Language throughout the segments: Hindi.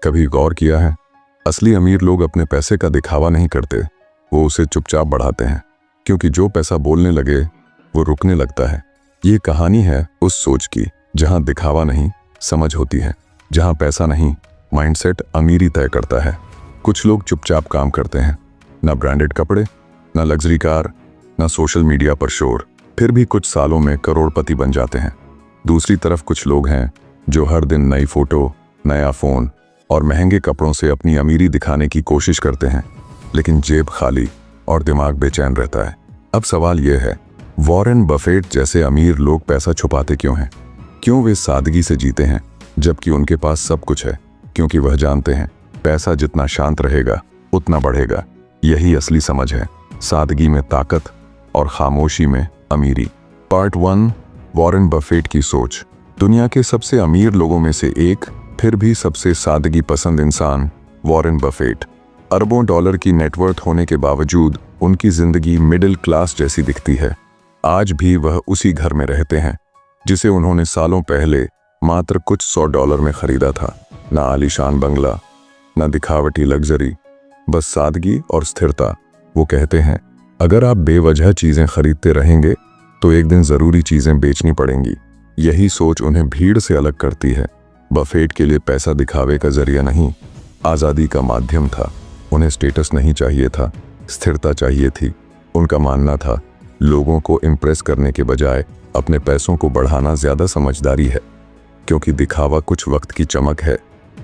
कभी गौर किया है, असली अमीर लोग अपने पैसे का दिखावा नहीं करते, वो उसे चुपचाप बढ़ाते हैं, क्योंकि जो पैसा बोलने लगे वो रुकने लगता है। ये कहानी है उस सोच की जहां दिखावा नहीं, समझ होती है। जहां पैसा नहीं, माइंडसेट अमीरी तय करता है। कुछ लोग चुपचाप काम करते हैं, ना ब्रांडेड कपड़े, ना लग्जरी कार, ना सोशल मीडिया पर शोर, फिर भी कुछ सालों में करोड़पति बन जाते हैं। दूसरी तरफ कुछ लोग हैं जो हर दिन नई फोटो, नया फोन और महंगे कपड़ों से अपनी अमीरी दिखाने की कोशिश करते हैं, लेकिन जेब खाली और दिमाग बेचैन रहता है। अब सवाल यह है, वॉरेन बफेट जैसे अमीर लोग पैसा छुपाते क्यों हैं? क्यों वे सादगी से जीते हैं जबकि उनके पास सब कुछ है? क्योंकि वह जानते हैं पैसा जितना शांत रहेगा उतना बढ़ेगा। यही असली समझ है, सादगी में ताकत और खामोशी में अमीरी। पार्ट 1, वॉरेन बफेट की सोच। दुनिया के सबसे अमीर लोगों में से एक, फिर भी सबसे सादगी पसंद इंसान वॉरेन बफेट। अरबों डॉलर की नेटवर्थ होने के बावजूद उनकी जिंदगी मिडिल क्लास जैसी दिखती है। आज भी वह उसी घर में रहते हैं जिसे उन्होंने सालों पहले मात्र कुछ $100 में खरीदा था। ना आलीशान बंगला, ना दिखावटी लग्जरी, बस सादगी और स्थिरता। वो कहते हैं, अगर आप बेवजह चीजें खरीदते रहेंगे तो एक दिन जरूरी चीजें बेचनी पड़ेंगी। यही सोच उन्हें भीड़ से अलग करती है। बफेट के लिए पैसा दिखावे का जरिया नहीं, आजादी का माध्यम था। उन्हें स्टेटस नहीं चाहिए था, स्थिरता चाहिए थी। उनका मानना था, लोगों को इम्प्रेस करने के बजाय अपने पैसों को बढ़ाना ज्यादा समझदारी है, क्योंकि दिखावा कुछ वक्त की चमक है,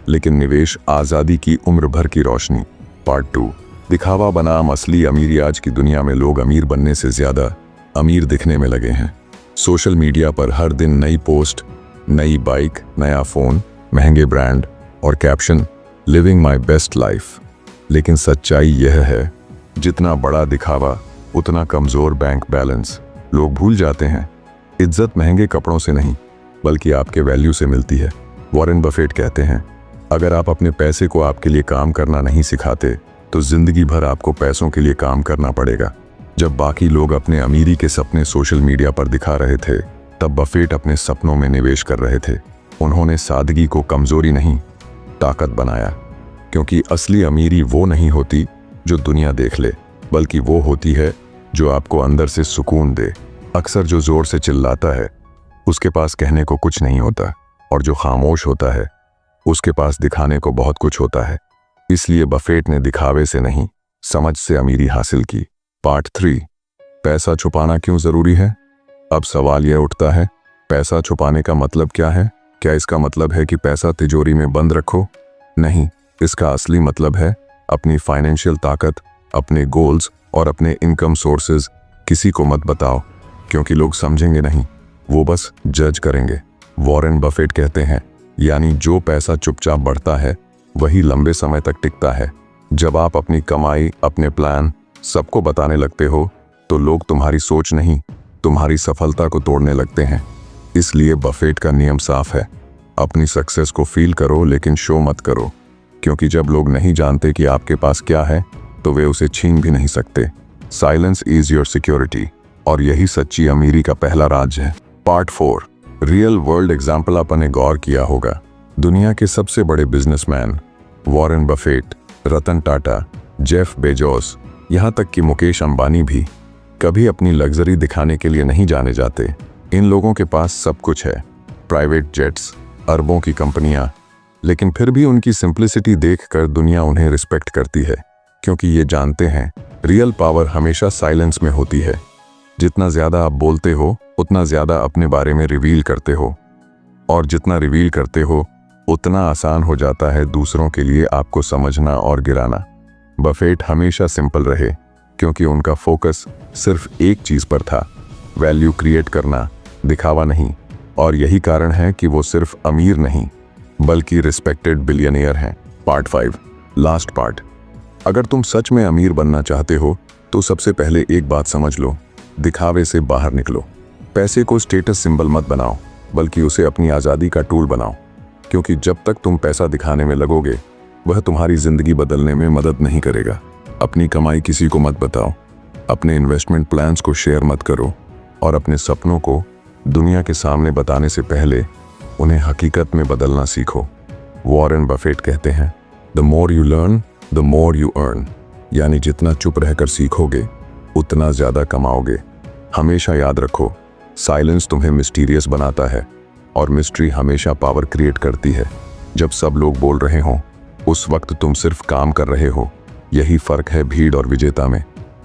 लेकिन निवेश आजादी की उम्र भर की रोशनी। पार्ट 2, दिखावा बनाम असली अमीरी। आज की दुनिया में लोग अमीर बनने से ज्यादा अमीर दिखने में लगे हैं। सोशल मीडिया पर हर दिन नई पोस्ट, नई बाइक, नया फोन, महंगे ब्रांड और caption, living my best life. लेकिन सच्चाई यह है, जितना बड़ा दिखावा उतना कमजोर बैंक बैलेंस। लोग भूल जाते हैं, इज्जत महंगे कपड़ों से नहीं बल्कि आपके वैल्यू से मिलती है। वॉरेन बफेट कहते हैं, अगर आप अपने पैसे को आपके लिए काम करना नहीं सिखाते तो जिंदगी भर आपको पैसों के लिए काम करना पड़ेगा। जब बाकी लोग अपने अमीरी के सपने सोशल मीडिया पर दिखा रहे थे, तब बफेट अपने सपनों में निवेश कर रहे थे। उन्होंने सादगी को कमजोरी नहीं, ताकत बनाया, क्योंकि असली अमीरी वो नहीं होती जो दुनिया देख ले, बल्कि वो होती है जो आपको अंदर से सुकून दे। अक्सर जो जोर से चिल्लाता है उसके पास कहने को कुछ नहीं होता, और जो खामोश होता है उसके पास दिखाने को बहुत कुछ होता है। इसलिए बफेट ने दिखावे से नहीं, समझ से अमीरी हासिल की। पार्ट 3, पैसा छुपाना क्यों जरूरी है? अब सवाल यह उठता है, पैसा छुपाने का मतलब क्या है? क्या इसका मतलब है कि पैसा तिजोरी में बंद रखो? नहीं, इसका असली मतलब है अपनी फाइनेंशियल ताकत, अपने गोल्स और अपने इनकम सोर्सेज किसी को मत बताओ, क्योंकि लोग समझेंगे नहीं, वो बस जज करेंगे। वॉरेन बफेट कहते हैं, यानी जो पैसा चुपचाप बढ़ता है वही लंबे समय तक टिकता है। जब आप अपनी कमाई, अपने प्लान सबको बताने लगते हो तो लोग तुम्हारी सोच नहीं, तुम्हारी सफलता को तोड़ने लगते हैं। इसलिए बफेट का नियम साफ है, अपनी सक्सेस को फील करो लेकिन शो मत करो, क्योंकि जब लोग नहीं जानते कि आपके पास क्या है तो वे उसे छीन भी नहीं सकते। साइलेंस इज योर सिक्योरिटी, और यही सच्ची अमीरी का पहला राज है। Part 4, real world example. आपने गौर किया होगा, दुनिया के सबसे बड़े businessman Warren Buffett, Ratan Tata, Jeff Bezos, यहाँ तक कि मुकेश अंबानी भी कभी अपनी लग्जरी दिखाने के लिए नहीं जाने जाते। इन लोगों के पास सब कुछ है, प्राइवेट जेट्स, अरबों की कंपनियां, लेकिन फिर भी उनकी सिंप्लिसिटी देखकर दुनिया उन्हें रिस्पेक्ट करती है, क्योंकि ये जानते हैं रियल पावर हमेशा साइलेंस में होती है। जितना ज्यादा आप बोलते हो उतना ज्यादा अपने बारे में रिवील करते हो, और जितना रिवील करते हो उतना आसान हो जाता है दूसरों के लिए आपको समझना और गिराना। बफेट हमेशा सिंपल रहे, क्योंकि उनका फोकस सिर्फ एक चीज पर था, वैल्यू क्रिएट करना, दिखावा नहीं। और यही कारण है कि वो सिर्फ अमीर नहीं बल्कि रिस्पेक्टेड बिलियनियर हैं। Part 5, last part. अगर तुम सच में अमीर बनना चाहते हो तो सबसे पहले एक बात समझ लो, दिखावे से बाहर निकलो। पैसे को स्टेटस सिंबल मत बनाओ, बल्कि उसे अपनी आज़ादी का टूल बनाओ, क्योंकि जब तक तुम पैसा दिखाने में लगोगे वह तुम्हारी जिंदगी बदलने में मदद नहीं करेगा। अपनी कमाई किसी को मत बताओ, अपने इन्वेस्टमेंट प्लान्स को शेयर मत करो, और अपने सपनों को दुनिया के सामने बताने से पहले उन्हें हकीकत में बदलना सीखो। वॉरेन बफेट कहते हैं, the more you learn the more you earn, यानी जितना चुप रहकर सीखोगे उतना ज्यादा कमाओगे। हमेशा याद रखो, साइलेंस तुम्हें मिस्टीरियस बनाता है और मिस्ट्री हमेशा पावर क्रिएट करती है। जब सब लोग बोल रहे हों उस वक्त तुम सिर्फ काम कर रहे हो। यही फर्क है भीड़ और विजेता में।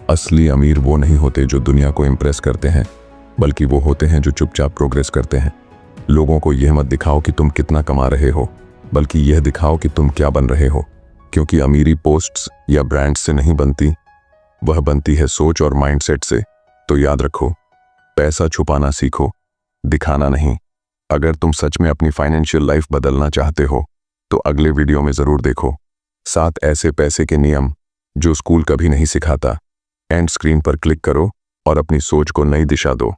असली अमीर वो नहीं होते जो दुनिया को इम्प्रेस करते हैं, बल्कि वो होते हैं जो चुपचाप प्रोग्रेस करते हैं। लोगों को यह मत दिखाओ कि तुम कितना कमा रहे हो, बल्कि यह दिखाओ कि तुम क्या बन रहे हो। क्योंकि अमीरी पोस्ट्स या ब्रांड्स से नहीं बनती, वह बनती है सोच और माइंडसेट से। तो याद रखो, पैसा छुपाना सीखो, दिखाना नहीं। अगर तुम सच में अपनी फाइनेंशियल लाइफ बदलना चाहते हो तो अगले वीडियो में जरूर देखो 7 ऐसे पैसे के नियम जो स्कूल कभी नहीं सिखाता। एंड स्क्रीन पर क्लिक करो और अपनी सोच को नई दिशा दो।